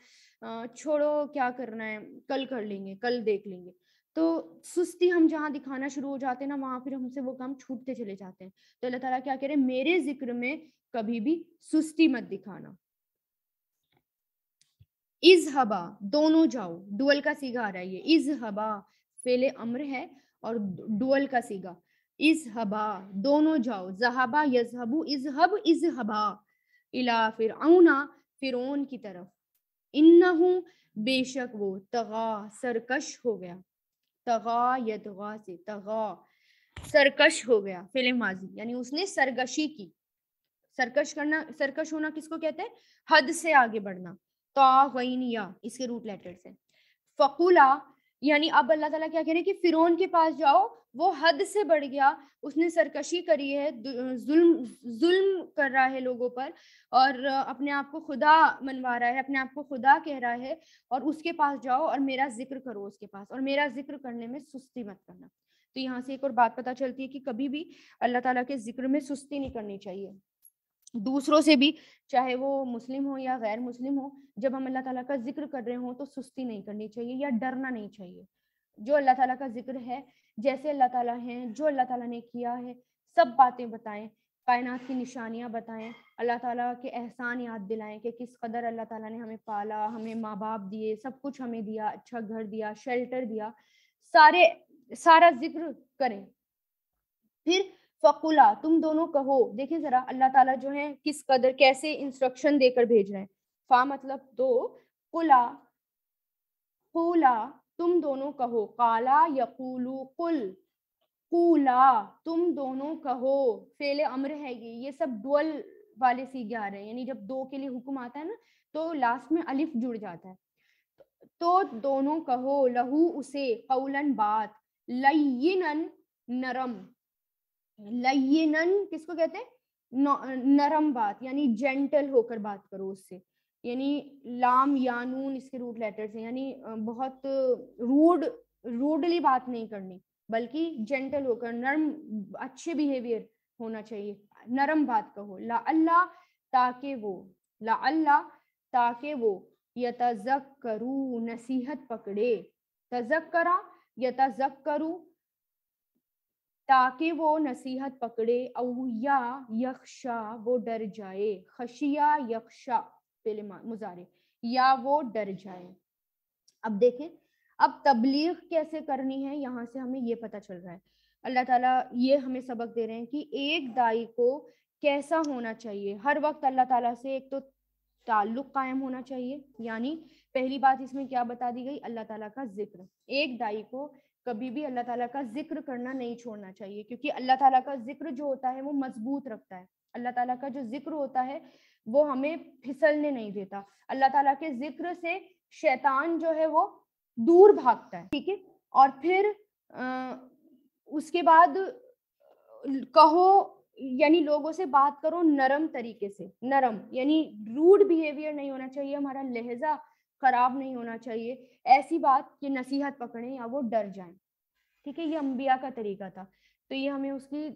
چھوڑو کیا کرنا ہے، کل کر لیں گے، کل دیکھ لیں گے. تو سستی ہم جہاں دکھانا شروع ہو جاتے ہیں نا، وہاں پھر ہم سے وہ کام چھوٹتے چلے جاتے ہیں. تو اللہ تعالیٰ کیا کہہ رہے ہیں، میرے ذکر میں کبھی بھی سستی مت دکھانا. اذهبا دونوں جاؤ، ڈوئل کا سیگا آ رہا ہے. یہ اذهبا فعل امر ہے اور ڈوئل کا سیگا. اذهبا دونوں جاؤ، ذهب یذهب، اذهب اذهبا الی فرعون فرعون کی طرف. انہ بے شک وہ، طغا سرکش ہو گیا. طغا یطغا سے، طغا سرکش ہو گیا، فعل ماضی، یعنی اس نے سرکشی کی. سرکش کرنا، سرکش ہونا کس کو کہتے ہیں، حد سے آگے بڑھنا. طاغین یا اس کے روٹ لیٹر سے. فقولا یعنی اب اللہ تعالیٰ کیا کہہ رہے ہیں کہ فرعون کے پاس جاؤ، وہ حد سے بڑھ گیا، اس نے سرکشی کری ہے، ظلم کر رہا ہے لوگوں پر، اور اپنے آپ کو خدا منوا رہا ہے، اپنے آپ کو خدا کہہ رہا ہے، اور اس کے پاس جاؤ اور میرا ذکر کرو اس کے پاس، اور میرا ذکر کرنے میں سستی مت کرنا. تو یہاں سے ایک اور بات پتہ چلتی ہے کہ کبھی بھی اللہ تعالیٰ کے ذکر میں سستی نہیں کرنی چاہیے. دوسروں سے بھی، چاہے وہ مسلم ہو یا غیر مسلم ہو، جب ہم اللہ تعالیٰ کا ذکر کر رہے ہوں تو سستی نہیں کرنی چاہیے یا ڈرنا نہیں چاہیے. جو اللہ تعالیٰ کا ذکر ہے، جیسے اللہ تعالیٰ ہیں، جو اللہ تعالیٰ نے کیا ہے، سب باتیں بتائیں، کائنات کی نشانیاں بتائیں، اللہ تعالیٰ کے احسان یاد دلائیں کہ کس قدر اللہ تعالیٰ نے ہمیں پالا، ہمیں ماں باپ دیے، سب کچھ ہمیں دیا، اچھا گھر دیا، شیلٹر دیا، سارا ذکر کریں. پھر فقلا تم دونوں کہو. دیکھیں ذرا اللہ تعالیٰ جو ہے کس قدر کیسے انسٹرکشن دے کر بھیج رہے ہیں. فا مطلب دو، قلا قولا تم دونوں کہو، قالا یقولو قل، قولا تم دونوں کہو، فعل امر ہے. یہ سب ڈوئل والے سیگے آ رہے ہیں، یعنی جب دو کے لیے حکم آتا ہے نا تو لاسٹ میں الف جڑ جاتا ہے. تو دونوں کہو، لہو اسے، قولن بات، لینن نرم. لینن کس کو کہتے ہیں، نرم بات، یعنی جینٹل ہو کر بات کرو اس سے. یعنی لام یا نون اس کے روٹ لیٹرز ہیں، یعنی بہت روڈلی بات نہیں کرنی، بلکہ جینٹل ہو کر، نرم، اچھے بیہیویئر ہونا چاہیے. نرم بات کہو. لا اللہ تاکہ وہ، لا اللہ تاکہ وہ، یتذکروا نصیحت پکڑے. تذکرہ یتذکروا تاکہ وہ نصیحت پکڑے، او یا یخشا وہ ڈر جائے، خشیہ یخشا فعل مضارع، یا وہ ڈر جائے. اب دیکھیں اب تبلیغ کیسے کرنی ہے، یہاں سے ہمیں یہ پتہ چل رہا ہے. اللہ تعالیٰ یہ ہمیں سبق دے رہے ہیں کہ ایک دائی کو کیسا ہونا چاہیے. ہر وقت اللہ تعالیٰ سے ایک تو تعلق قائم ہونا چاہیے، یعنی پہلی بات اس میں کیا بتا دی گئی؟ اللہ تعالیٰ کا ذکر. ایک دائی کو کبھی بھی اللہ تعالیٰ کا ذکر کرنا نہیں چھوڑنا چاہیے، کیونکہ اللہ تعالیٰ کا ذکر جو ہوتا ہے وہ مضبوط رکھتا ہے. اللہ تعالیٰ کا جو ذکر ہوتا ہے وہ ہمیں پھسلنے نہیں دیتا. اللہ تعالیٰ کے ذکر سے شیطان جو ہے وہ دور بھاگتا ہے. ٹھیک ہے. اور پھر اس کے بعد کہو، یعنی لوگوں سے بات کرو نرم طریقے سے. نرم یعنی روڈ بیہیویئر نہیں ہونا چاہیے، ہمارا لہجہ خراب نہیں ہونا چاہیے. ایسی بات کہ نصیحت پکڑیں یا وہ ڈر جائیں. ٹھیک ہے. یہ انبیاء کا طریقہ تھا. تو یہ ہمیں اس کی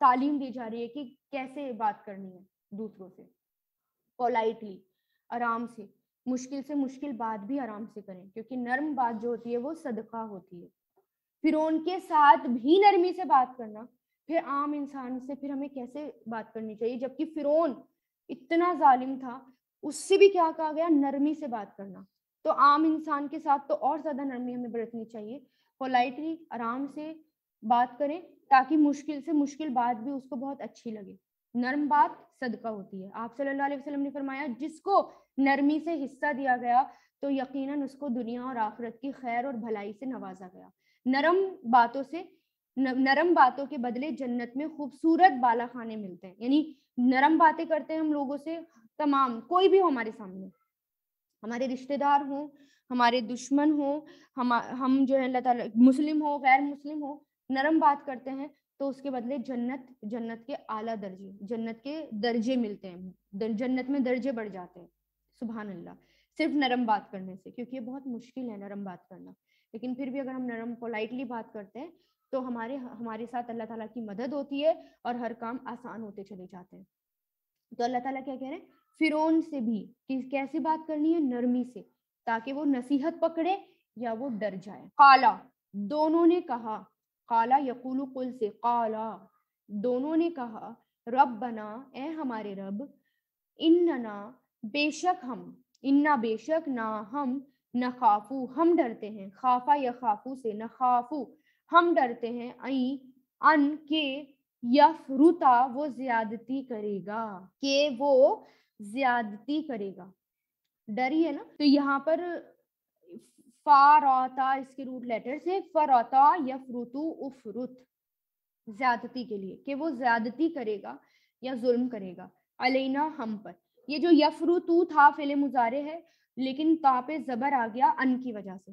تعلیم دی جا رہی ہے کہ کیسے بات کرنی ہے دوسروں سے، پولائٹلی، آرام سے. مشکل بات بھی آرام سے کریں، کیونکہ نرم بات جو ہوتی ہے وہ صدقہ ہوتی ہے. فرعون کے ساتھ بھی نرمی سے بات کرنا، پھر عام انسان سے پھر ہمیں کیسے بات کرنی چاہیے، جبکہ فرعون اتنا ظالم تھا، اس سے بھی کیا کہا گیا؟ نرمی سے بات کرنا. تو عام انسان کے ساتھ تو اور زیادہ نرمی ہمیں برتنی چاہیے. پولائٹلی آرام سے بات کریں تاکہ مشکل بات بھی اس کو بہت اچھی لگے. نرم بات صدقہ ہوتی ہے. آپ صلی اللہ علیہ وسلم نے فرمایا جس کو نرمی سے حصہ دیا گیا تو یقیناً اس کو دنیا اور آخرت کی خیر اور بھلائی سے نوازا گیا. نرم باتوں کے بدلے جنت میں خوبصورت بالا خانے ملتے ہیں. یعنی نرم باتیں کرتے ہیں ہم لوگوں سے، تمام کوئی بھی ہو ہمارے سامنے، ہمارے رشتہ دار ہوں، ہمارے دشمن ہوں، ہم جو ہے اللہ تعالیٰ مسلم ہو غیر مسلم ہو، نرم بات کرتے ہیں تو اس کے بدلے جنت کے اعلیٰ درجے، جنت کے درجے ملتے ہیں، جنت میں درجے بڑھ جاتے ہیں. سبحان اللہ. صرف نرم بات کرنے سے، کیونکہ یہ بہت مشکل ہے نرم بات کرنا، لیکن پھر بھی اگر ہم نرم پولائٹلی بات کرتے ہیں تو ہمارے ساتھ اللہ تعالیٰ کی مدد ہوتی ہے اور ہر کام آسان ہوتے چلے جاتے ہیں. تو اللہ تعالیٰ کیا کہہ رہے ہیں؟ فرعون سے بھی کیسی بات کرنی ہے؟ نرمی سے، تاکہ وہ نصیحت پکڑے یا وہ ڈر جائے. قالا، دونوں نے کہا. قالا یقول قل سے، قالا دونوں نے کہا، ربنا، اے ہمارے رب، اننا، بے شک ہم، انا بے شک، نہ ہم، نخافو ہم ڈرتے ہیں، خافا یا خافو سے، نخافو ہم ڈرتے ہیں، ان کے، یفرطا وہ زیادتی کرے گا، کہ وہ زیادتی کرے گا. ڈر ہی ہے نا. تو یہاں پر فاراتا اس کے روٹ لیٹر سے، فراتا یفرطو افرط، زیادتی کے لیے، کہ وہ زیادتی کرے گا یا ظلم کرے گا، علینا ہم پر. یہ جو یفرطو تھا فعل مضارع ہے، لیکن تا پہ زبر آ گیا ان کی وجہ سے،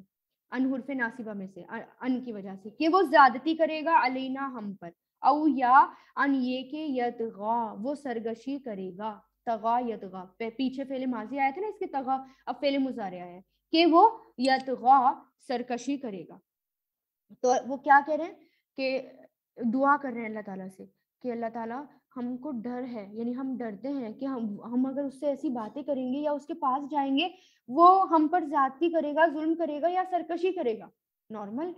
ان حرف ناصبہ میں سے، ان کی وجہ سے، کہ وہ زیادتی کرے گا علینا ہم پر. او یا ان یہ کہ یطغا وہ سرکشی کرے گا. تغا یطغا، پیچھے فعل ماضی آیا تھا نا اس کے تغا، اب فعل مضارع آیا ہے کہ وہ یطغا سرکشی کرے گا. تو وہ کیا کہہ رہے ہیں کہ دعا کر رہے ہیں اللہ تعالیٰ سے کہ اللہ تعالیٰ ہم کو ڈر ہے، یعنی ہم ڈرتے ہیں کہ ہم اگر اس سے ایسی باتیں کریں گے یا اس کے پاس جائیں گے وہ ہم پر زیادتی کرے گا، ظلم کرے گا یا سرکشی کرے گا. نارمل،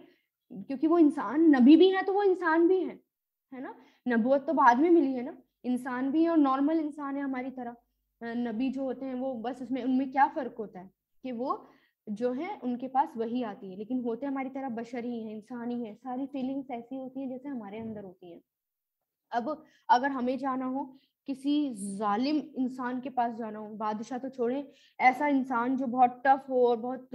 کیونکہ وہ انسان، نبی بھی ہے تو وہ انسان بھی ہے نا. نبوت تو بعد میں ملی ہے نا. انسان بھی ہے اور نارمل انسان ہے ہماری طرح. نبی جو ہوتے ہیں وہ بس ان میں کیا فرق ہوتا ہے کہ وہ جو ہے ان کے پاس وہی آتی ہے، لیکن ہوتے ہماری طرح بشر ہی ہیں، انسان ہی ہیں. ساری فیلنگز ایسی ہوتی ہیں جیسے ہمارے اندر ہوتی ہیں. اب اگر ہمیں جانا ہو کسی ظالم انسان کے پاس جانا ہو، بادشاہ تو چھوڑیں، ایسا انسان جو بہت ٹف ہو اور بہت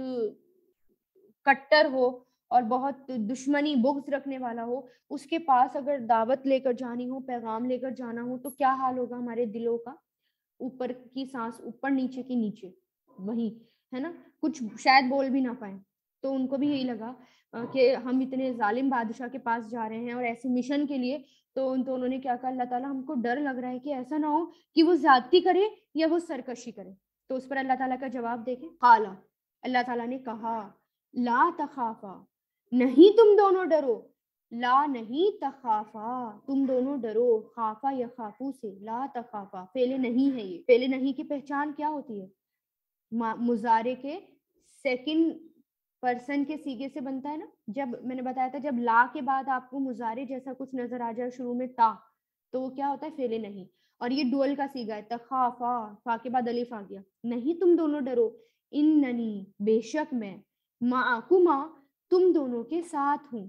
کٹر ہو اور بہت دشمنی بغض رکھنے والا ہو، اس کے پاس اگر دعوت لے کر جانی ہو، پیغام لے کر جانا ہو، تو کیا حال ہوگا ہمارے دلوں کا؟ اوپر کی سانس اوپر، نیچے کی نیچے، وہی ہے نا. کچھ شاید بول بھی نہ پائیں. تو ان کو بھی یہی لگا کہ ہم اتنے ظالم بادشاہ کے پاس جا رہے ہیں اور ایسے مشن کے لیے. تو انہوں نے کیا کہا؟ اللہ تعالیٰ ہم کو ڈر لگ رہا ہے کہ ایسا نہ ہو کہ وہ زیادتی کرے یا وہ سرکشی کرے. تو اس پر اللہ تعالیٰ کا جواب دیکھیں. قالا، اللہ تعالیٰ نے کہا، لا تخافا، نہیں تم دونوں ڈرو. لا نہیں، تخافا تم دونوں ڈرو. خافا یا خافو سے، لا تخافا فعل نہیں ہے. یہ فعل نہیں کی پہچان کیا ہوتی ہے؟ مضارع کے سیکنڈ پرسن کے سیغے سے بنتا ہے نا. جب میں نے بتایا تھا جب لا کے بعد آپ کو مضارع جیسا کچھ نظر آ جائے شروع میں تا، تو وہ کیا ہوتا ہے؟ فعل نہیں. اور یہ ڈول کا سیغہ ہے، تخافا، فا کے بعد الف آ گیا. نہیں تم دونوں ڈرو، اننی بے شک میں، معکما تم دونوں کے ساتھ ہوں.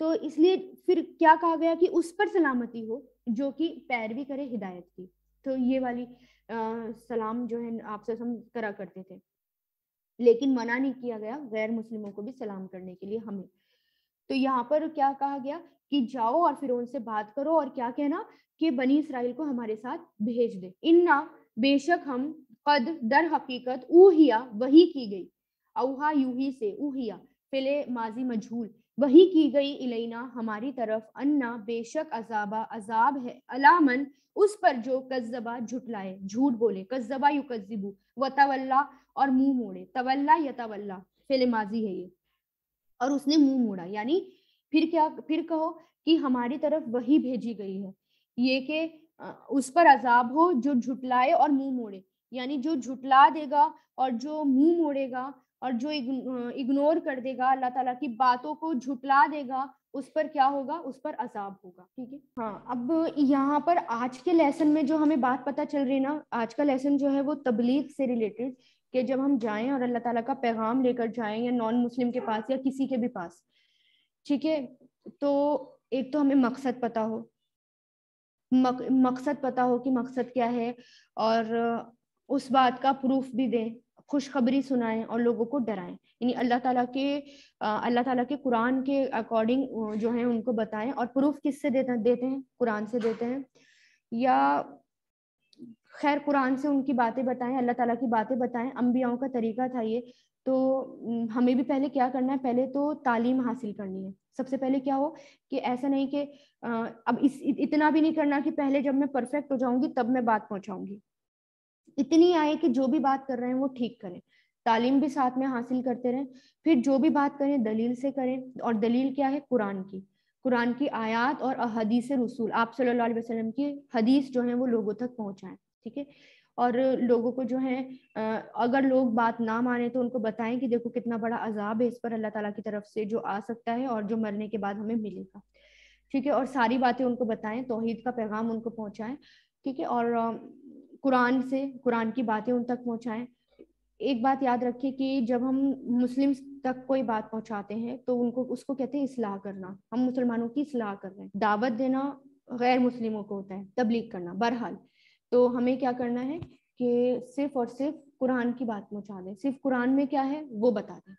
تو اس لیے پھر کیا کہا گیا کہ اس پر سلامتی ہو جو کہ پیروی کرے ہدایت کی. تو یہ والی سلام جو ہے آپ سے ہم کرا کرتے تھے، لیکن منع نہیں کیا گیا غیر مسلموں کو بھی سلام کرنے کے لیے ہمیں. تو یہاں پر کیا کہا گیا کہ جاؤ اور فرعون سے بات کرو اور کیا کہنا کہ بنی اسرائیل کو ہمارے ساتھ بھیج دے. انا بے شک ہم قد در حقیقت اوہیا وحی کی گئی، اوہا یوہی سے اوہیا فعل ماضی مجہول، وحی کی گئی الینا ہماری طرف، انا بے شک عذابہ عذاب ہے، علامن اس پر جو کذبہ جھٹلائے جھوٹ بولے، کذبہ یکذبو وتولا اور منہ موڑے، تولا یتولا فعل ماضی ہے یہ، اور اس نے منہ موڑا. یعنی پھر کہو کہ ہماری طرف وہی بھیجی گئی ہے یہ کہ اس پر عذاب ہو جو جھٹلائے اور منہ موڑے. یعنی جو جھٹلا دے گا اور جو منہ موڑے گا اور جو اگنور کر دے گا اللہ تعالیٰ کی باتوں کو جھٹلا دے گا، اس پر کیا ہوگا؟ اس پر عذاب ہوگا. ٹھیک ہے. ہاں، اب یہاں پر آج کے لیسن میں جو ہمیں بات پتہ چل رہی نا، آج کا لیسن جو ہے وہ تبلیغ سے ریلیٹڈ، کہ جب ہم جائیں اور اللہ تعالیٰ کا پیغام لے کر جائیں یا نان مسلم کے پاس یا کسی کے بھی پاس، ٹھیک ہے، تو ایک تو ہمیں مقصد پتا ہو، مقصد پتا ہو کہ مقصد کیا ہے، اور اس بات کا پروف بھی دیں، خوشخبری سنائیں اور لوگوں کو ڈرائیں. یعنی اللہ تعالیٰ کے قرآن کے اکارڈنگ جو ہیں ان کو بتائیں. اور پروف کس سے دیتے ہیں؟ قرآن سے دیتے ہیں، یا خیر قرآن سے ان کی باتیں بتائیں، اللہ تعالیٰ کی باتیں بتائیں. انبیاؤں کا طریقہ تھا یہ. تو ہمیں بھی پہلے کیا کرنا ہے؟ پہلے تو تعلیم حاصل کرنی ہے. سب سے پہلے کیا ہو کہ ایسا نہیں کہ اب اتنا بھی نہیں کرنا کہ پہلے جب میں پرفیکٹ ہو جاؤں گی تب میں بات پہنچاؤں گی. اتنی آئے کہ جو بھی بات کر رہے ہیں وہ ٹھیک کریں، تعلیم بھی ساتھ میں حاصل کرتے رہیں. پھر جو بھی بات کریں دلیل سے کریں، اور دلیل کیا ہے؟ قرآن کی آیات اور حدیث رسول، آپ صلی اللہ علیہ وسلم کی حدیث جو ہیں وہ لوگوں تک پہنچائیں. ٹھیک ہے. اور لوگوں کو جو ہے اگر لوگ بات نہ مانے تو ان کو بتائیں کہ دیکھو کتنا بڑا عذاب ہے اس پر اللہ تعالیٰ کی طرف سے جو آ سکتا ہے اور جو مرنے کے بعد ہمیں ملے گا. ٹھیک ہے. اور ساری باتیں ان کو بتائیں، توحید کا پیغام ان کو پہنچائیں. ٹھیک ہے. اور قرآن کی باتیں ان تک پہنچائیں. ایک بات یاد رکھیں کہ جب ہم مسلم تک کوئی بات پہنچاتے ہیں تو اس کو کہتے ہیں اصلاح کرنا. ہم مسلمانوں کی اصلاح کر رہے ہیں. دعوت دینا غیر مسلموں کو ہوتا ہے، تبلیغ کرنا. بہرحال تو ہمیں کیا کرنا ہے کہ صرف اور صرف قرآن کی بات پہنچا دیں، صرف قرآن میں کیا ہے وہ بتا دیں.